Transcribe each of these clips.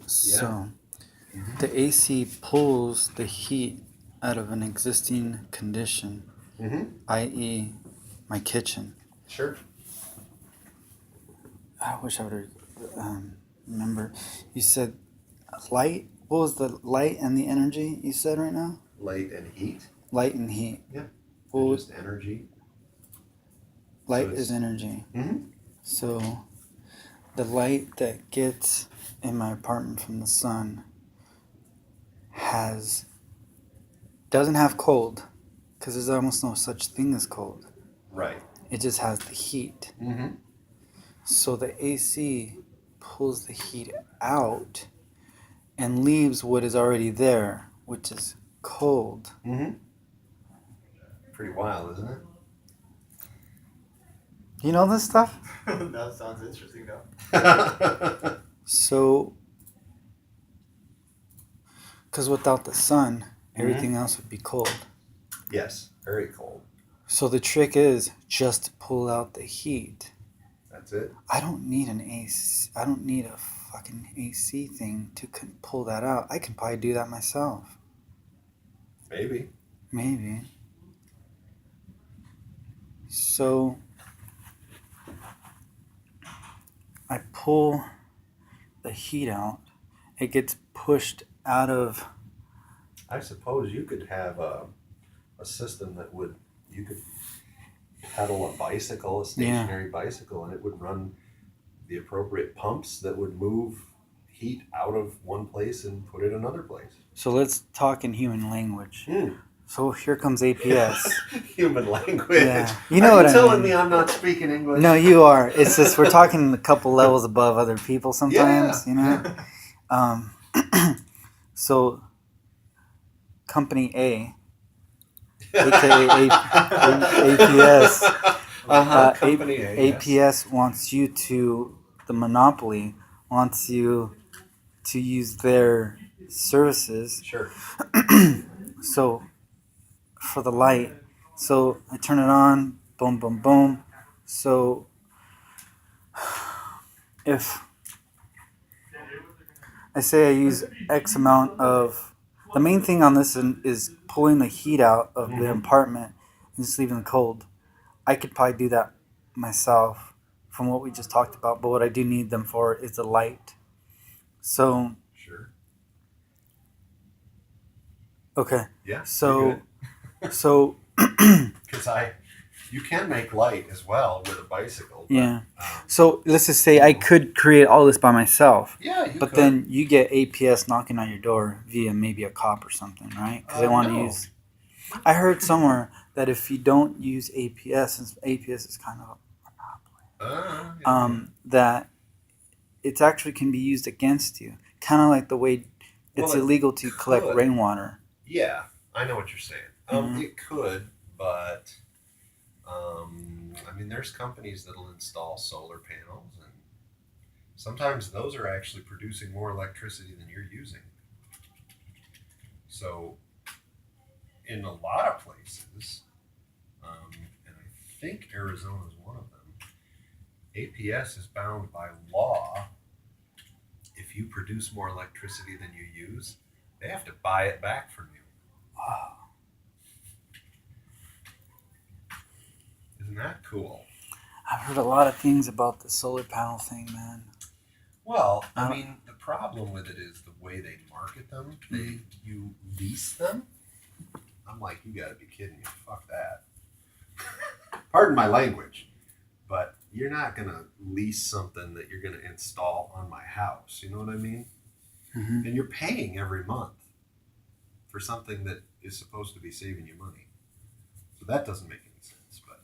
So the AC pulls the heat out of an existing condition, i.e., my kitchen. Sure. I wish I would remember. You said light. What was the light and the energy you said right now? Light and heat. Light and heat. Yeah. Well, Just energy. light is energy. So the light that gets in my apartment from the sun doesn't have cold, because there's almost no such thing as cold. Right. It just has the heat. So the AC pulls the heat out and leaves what is already there, which is cold. Pretty wild, isn't it? You know this stuff? That sounds interesting, though. So, because without the sun, everything else would be cold. Yes, very cold. So the trick is just to pull out the heat. That's it. I don't need an AC. I don't need a fucking AC thing to pull that out. I can probably do that myself. Maybe. Maybe. So I pull the heat out. It gets pushed out of. I suppose you could have a system that you could pedal a bicycle, a stationary bicycle, and it would run the appropriate pumps that would move heat out of one place and put it another place. So let's talk in human language. So here comes APS. Human language. Yeah. You know Are what you I telling mean. me I'm not speaking English? No, you are. It's just we're talking a couple levels above other people sometimes, you know? So company A, aka APS, Company A, APS wants you the monopoly wants you to use their services. Sure. So for the light, so I turn it on, boom, boom, boom. So if I say I use X amount of, the main thing on this is pulling the heat out of the apartment and just leaving it cold. I could probably do that myself from what we just talked about, but what I do need them for is the light. So. Sure. Okay. Yeah. So. Because you can make light as well with a bicycle. But, Yeah. So let's just say I could create all this by myself. Yeah, you But could. then you get APS knocking on your door via maybe a cop or something, right? Because they want to use. I heard somewhere that if you don't use APS, since APS is kind of a monopoly, that it actually can be used against you. Kind of like the way it's illegal to collect rainwater. Yeah, I know what you're saying. It could, but I mean, there's companies that'll install solar panels, and sometimes those are actually producing more electricity than you're using. So, in a lot of places, and I think Arizona is one of them, APS is bound by law. If you produce more electricity than you use, they have to buy it back from you. Wow. Isn't that cool? I've heard a lot of things about the solar panel thing, man. Well, I mean, the problem with it is the way they market them. You lease them. I'm like, you gotta be kidding me. Fuck that. Pardon my language, but you're not gonna lease something that you're gonna install on my house. You know what I mean? And you're paying every month for something that is supposed to be saving you money. So that doesn't make any sense. But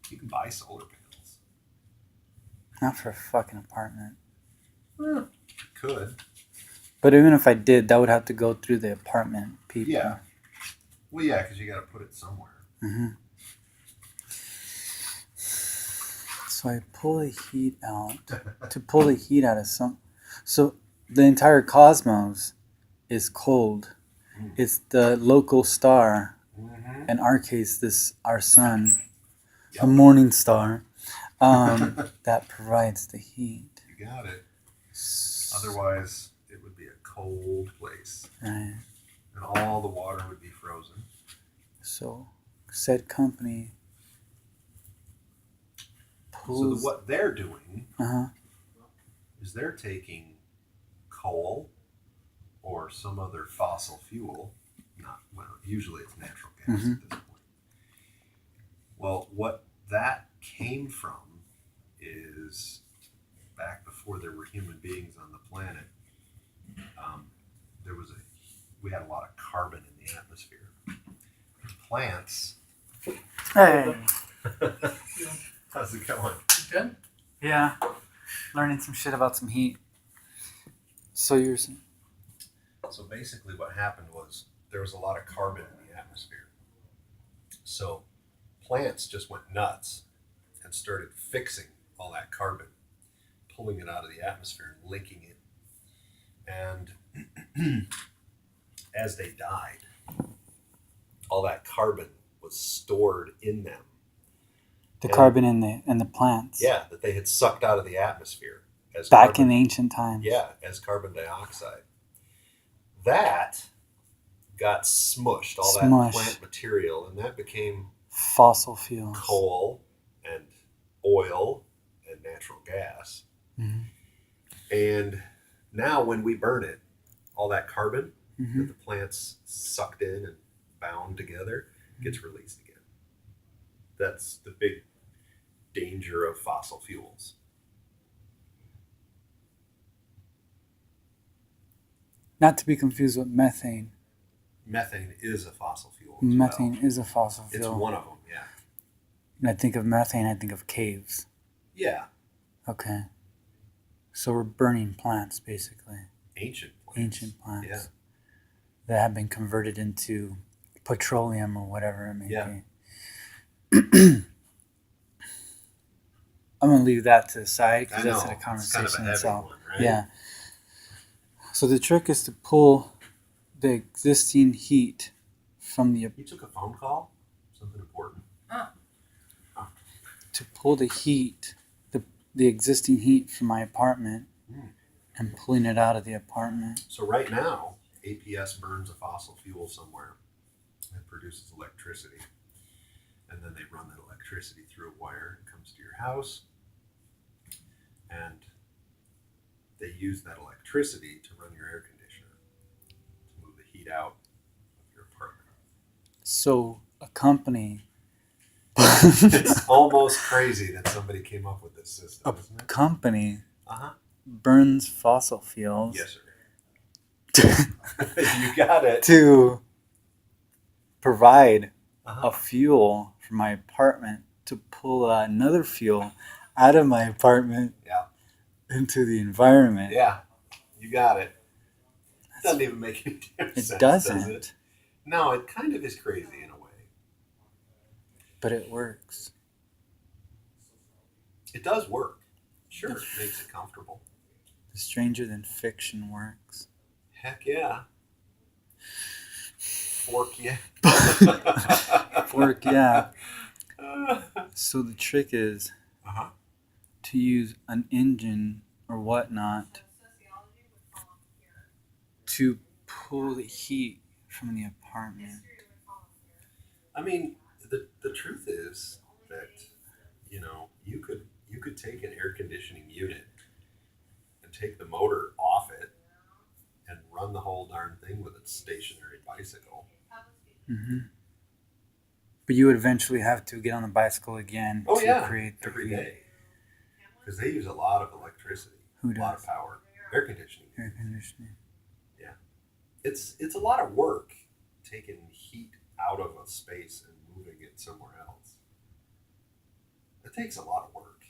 you can buy solar panels. Not for a fucking apartment. You could. But even if I did, that would have to go through the apartment people. Yeah. Well, yeah, because you got to put it somewhere. So I pull the heat out. To pull the heat out of so the entire cosmos is cold. It's the local star. In our case, our sun, a morning star, that provides the heat. You got it. Otherwise, it would be a cold place, Right. and all the water would be frozen. So, said company So pulls. what they're doing Uh-huh. is they're taking coal or some other fossil fuel. Usually it's natural gas Mhm. at this point. Well, what that came from is back before there were human beings on the planet. We had a lot of carbon in the atmosphere. Plants. Hey. How's it going? Good. Yeah. Learning some shit about some heat. So you're saying. So basically, what happened was there was a lot of carbon in the atmosphere. So plants just went nuts and started fixing all that carbon, pulling it out of the atmosphere and linking it. And as they died, all that carbon was stored in them. The And- carbon in the plants. Yeah, that they had sucked out of the atmosphere as Back carbon, in ancient times. yeah, as carbon dioxide. That got smushed, all Smushed. that plant material, and that became Fossil fuels. coal and oil and natural gas. Mhm. And now when we burn it, all that carbon Mhm. that the plants sucked in and bound together gets released again. That's the big danger of fossil fuels. Not to be confused with methane. Methane is a fossil fuel. As Methane well. is a fossil It's fuel. one of them, yeah. When I think of methane, I think of caves. Yeah, Okay. So we're burning plants, basically. ancient plants. Ancient plants. Yeah. That have been converted into petroleum or whatever it may Yeah. be. I'm going to leave that to the side because I that's know. a It's kind conversation of a heavy itself. one, right? Yeah. So the trick is to pull the existing heat from the You took a phone call? Something important? the existing heat from my apartment Hmm. and pulling it out of the apartment. So right now, APS burns a fossil fuel somewhere and produces electricity. And then they run that electricity through a wire. It comes to your house. And they use that electricity to run your air conditioner, to move the heat out of your apartment. So a company It's almost crazy that somebody came up with this system, isn't it? company Uh-huh. burns fossil fuels Yes, sir. You got it. to provide Uh-huh. a fuel for my apartment to pull another fuel out of my apartment Yeah. into the environment. Yeah, you got it. Doesn't even make any damn It sense, doesn't, does it? No, it kind of is crazy in a way. but it works. It does work. Sure, it makes it comfortable. The stranger than fiction works. Heck yeah. Fork yeah. Fork, yeah. So the trick is Uh-huh. to use an engine or whatnot to pull the heat from the apartment. I mean, the truth is that, you know, you could take an air conditioning unit and take the motor off it and run the whole darn thing with a stationary bicycle. hmm But you would eventually have to get on the bicycle again Oh to yeah, create the every heat. day. Because they use a lot of electricity, Who a lot does? of power, air conditioning. Air conditioning. It's a lot of work taking heat out of a space and moving it somewhere else. It takes a lot of work.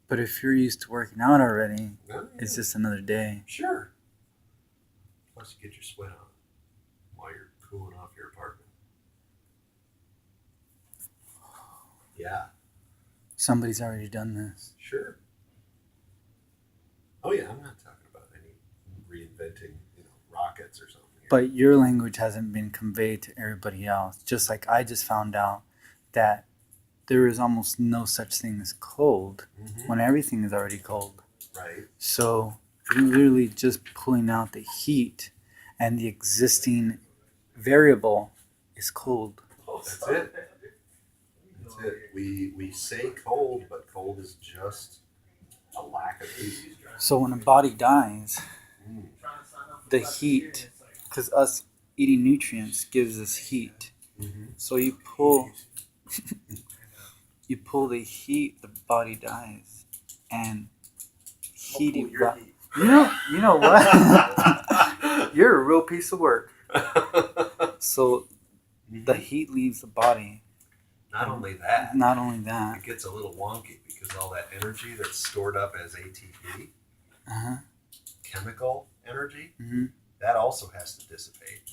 But if you're used to working out already, Yeah, it's just another day. sure. Plus, you get your sweat on while you're cooling off your apartment. Yeah, Somebody's already done this. sure. Oh yeah, I'm not talking about any reinventing, rockets or something. Here. But your language hasn't been conveyed to everybody else. Just like I just found out that there is almost no such thing as cold Mhm. when everything is already cold. Right. So You're literally just pulling out the heat, and the existing variable is cold. That's it. That's it. We say cold, but cold is just a lack of heat. So when a body dies, Mm. the heat, because us eating nutrients gives us heat. Mm-hmm. So you pull the heat, the body dies, and heat. You know what? You're a real piece of work. So the heat leaves the body. Not only that, Not only that. it gets a little wonky because all that energy that's stored up as ATP, Uh-huh. chemical energy, Mm-hmm. that also has to dissipate.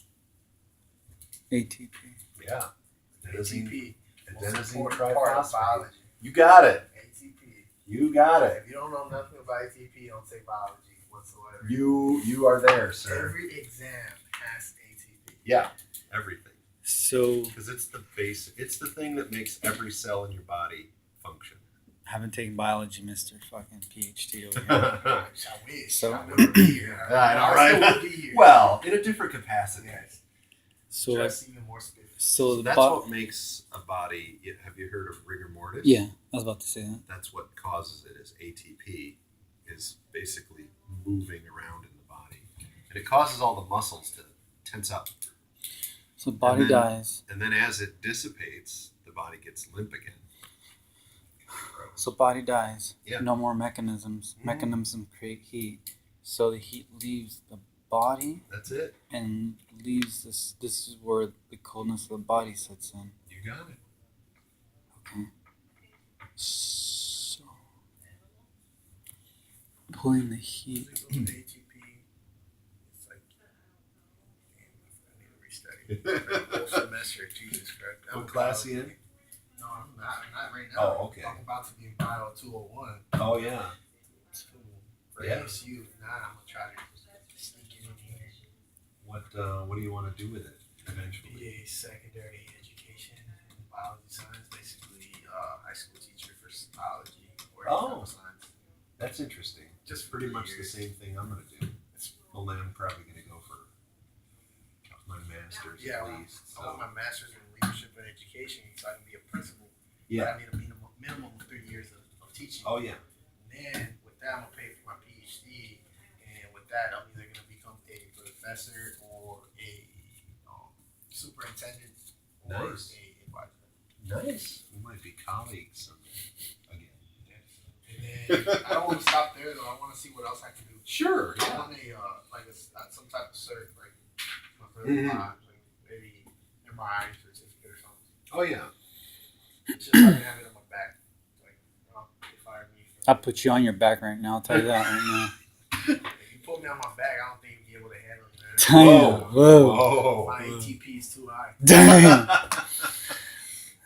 ATP. Yeah. ATP. Adenosine Most important part of triphosphate. biology. You got it. ATP. You got it. If you don't know nothing about ATP, you don't take biology whatsoever. You are there, sir. Every exam has ATP. Yeah. Everything. So Because it's the basic. It's the thing that makes every cell in your body function. haven't taken biology, Mr. Fucking PhD over here. I wish. So- I would be here. I know, I right? still would be here. Well, in a different capacity. Yes. So like, Just even more spiffy. so the That's body. what makes a body. Have you heard of rigor mortis? Yeah, I was about to say that. That's what causes it. Is ATP is basically moving around in the body, and it causes all the muscles to tense up. So the body And then- dies. And then as it dissipates, the body gets limp again. So body dies. Yeah. No more mechanisms. Mhm. Mechanisms create heat. So the heat leaves the body That's it. and leaves this. This is where the coldness of the body sets in. You got it. Okay. So pulling the heat. ATP. It's like, damn, I need to restudy. Whole semester, Jesus Christ. What class you in? No, I'm not right now. Oh, okay. I'm about to be in Bio 201. Oh yeah. For Yeah. ASU. Nah, I'm going to try to sneak it in here. What do you want to do with it eventually? Be a secondary education in biology science, basically high school teacher for biology or Oh. environmental science. That's interesting. Just Pretty for much the years. same thing I'm gonna do. Only I'm probably gonna go for my master's Yeah, at least. I want So. my master's in leadership and education so I can be a principal. Yeah. But I need a minimum of 3 years of teaching. Oh yeah. And then with that, I'm gonna pay for my PhD, and with that, I'm either gonna become a professor or a superintendent or Nice. a advisor. Nice. We might be colleagues someday again. And then I don't want to stop there though. I want to see what else I can do. Sure. I Yeah. want some type of cert, like my brother Mhm. like maybe MRI certificate or something. Oh yeah. Just so I can have it on my back. Like, they fire me. I'll put you on your back right now. I'll tell you that right If you put me on my back, I don't think you'd be able to handle it. Man. now. Damn. Whoa. Whoa. My ATP is too high. Damn.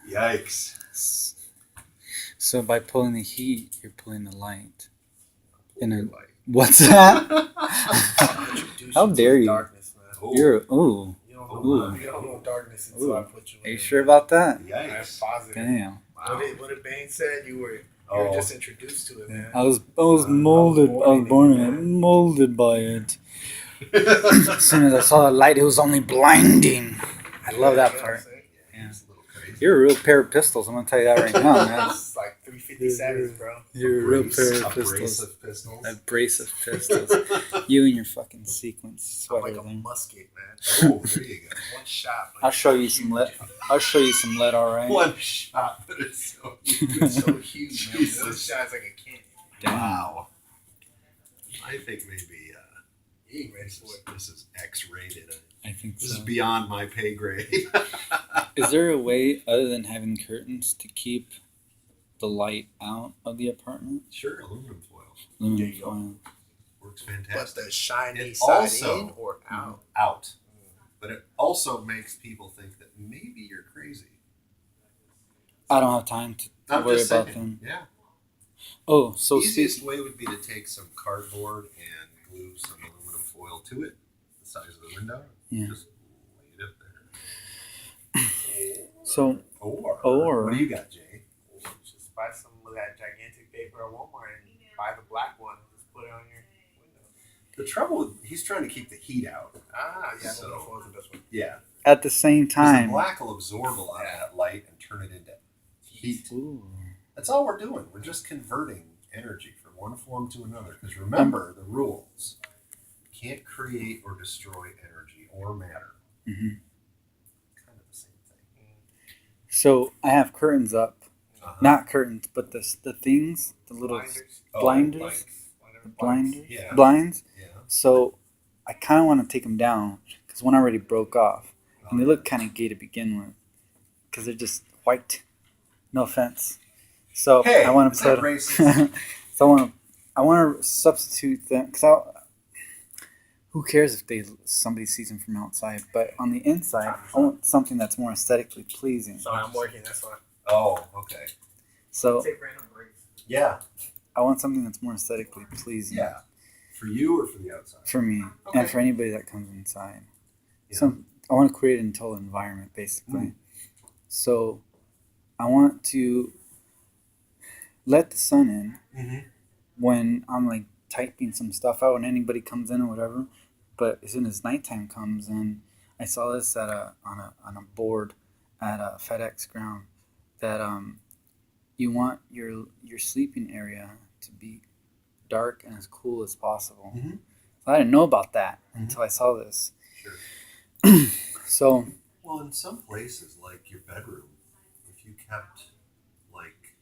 Yikes. So by pulling the heat, you're pulling the light. In a, Like, what's that? Introduce How you to dare you? Darkness, man. oh, You're ooh. You don't Ooh. know, you don't know darkness until I Ooh. put you in. Are you it. sure about that? That's yikes. positive. Damn. Wow. What did Bane said? You were Oh. just introduced to it, man. I was molded. I was born in it. Molded by it. As soon as I saw the light, it was only blinding. I love that You know what I'm part. saying? Yeah, it's a little crazy. You're a real pair of pistols. I'm gonna tell you that right now, man. It's like 357s, bro. You're a real Brace- pair a of brace pistols. of pistols. A brace of pistols. You and your fucking sequence I'm sweater like a thing. musket, man. Oh, there you go. One shot. But I'll show you some lead. I'll show you some lead. All right. One shot, but it's so It's so huge, man. Jesus. One shot's like a cannon. Wow. I think maybe You ain't ready for it. this is X-rated. I think This is so. beyond my pay grade. Is there a way other than having curtains to keep the light out of the apartment? Sure, aluminum foil Aluminum you go. foil. works But fantastic. the shiny It side also- in or out? Out, but it also makes people think that maybe you're crazy. I don't have time to I'm worry just about saying, them. yeah. Oh, so Easiest way would be to take some cardboard and glue some aluminum foil to it, the size of the window. Yeah. Just lay it up there. so Or what do you got, Jay? Just buy some of that gigantic paper at Walmart and buy the black one and just put it on your window. The trouble with he's trying to keep the heat out. Yeah, So- aluminum foil is the best one. Yeah. At the same 'Cause the time. black will absorb a lot of that light and turn it into heat. Ooh. That's all we're doing. We're just converting energy from one form to another. Because remember the rules. You can't create or destroy energy or matter. Hmm. Kind of the same thing. So I have curtains up. Uh-huh. Not curtains, but the things, the little Blinders. blinders? Whatever. blinders, Yeah. blinds. Yeah. So I kind of want to take them down because one already broke off, and they look kind of gay to begin with because they're just white. No offense. So Hey, I want is to that put. racist? So I want to substitute them because who cares if somebody sees them from outside? But on the inside, I want something that's more aesthetically pleasing. Sorry, I'm working. That's why. Oh, okay. So Take random breaks. Yeah. I want something that's more aesthetically pleasing. Yeah. For you or for the outside? For me Okay. and for anybody that comes inside. Yeah. So I want to create an total environment, basically. So I want to let the sun in Mm-hmm. when I'm like typing some stuff out and anybody comes in or whatever. But as soon as nighttime comes in, I saw this on a board at a FedEx ground that you want your sleeping area to be dark and as cool as possible. Mhm. I didn't know about that until I saw this. Sure. So Well, in some places, like your bedroom, if you kept like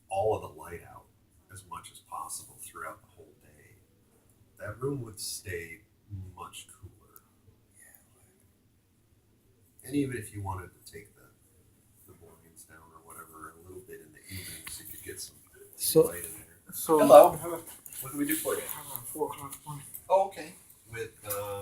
all of the light out as much as possible throughout the whole day, that room would stay much cooler. And even if you wanted to take the blinds down or whatever a little bit in the evenings, you could get some So- light in there. so Hello. What can we do for you? 4 o'clock.